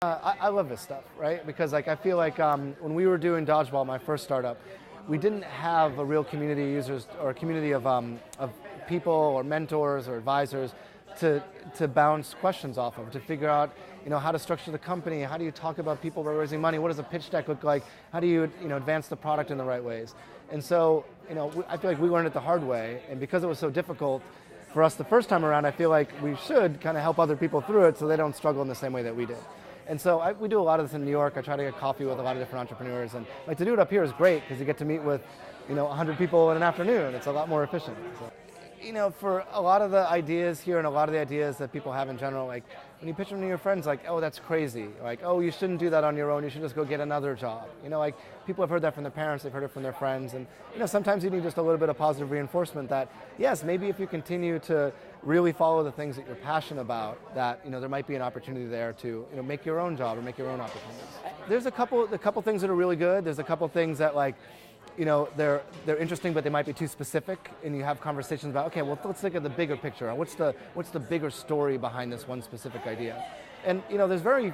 I love this stuff, right? Because like I feel like when we were doing Dodgeball, my first startup, we didn't have a real community of users or a community of people or mentors or advisors to bounce questions off of, to figure out how to structure the company, how do you talk about people who are raising money, what does a pitch deck look like, how do you advance the product in the right ways. And so I feel like we learned it the hard way, and because it was so difficult for us the first time around, I feel like we should kind of help other people through it so they don't struggle in the same way that we did. And so we do a lot of this in New York. I try to get coffee with a lot of different entrepreneurs, and like to do it up here is great because you get to meet with 100 people in an afternoon. It's a lot more efficient. So. For a lot of the ideas here and a lot of the ideas that people have in general, like when you pitch them to your friends, like, oh, that's crazy. Like, oh, you shouldn't do that on your own. You should just go get another job. Like people have heard that from their parents, they've heard it from their friends. And, sometimes you need just a little bit of positive reinforcement that, yes, maybe if you continue to really follow the things that you're passionate about, that, there might be an opportunity there to, make your own job or make your own opportunities. There's a couple things that are really good. There's a couple things that like, they're interesting, but they might be too specific, and you have conversations about, okay, well, let's look at the bigger picture. What's the bigger story behind this one specific idea? And there's very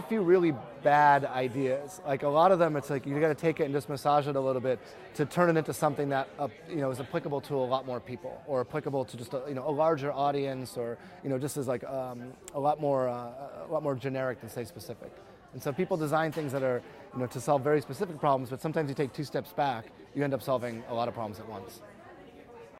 few really bad ideas. Like a lot of them, it's like you got to take it and just massage it a little bit to turn it into something that is applicable to a lot more people, or applicable to just a larger audience, or just as like a lot more generic than say specific. And so people design things that are, to solve very specific problems, but sometimes you take two steps back, you end up solving a lot of problems at once.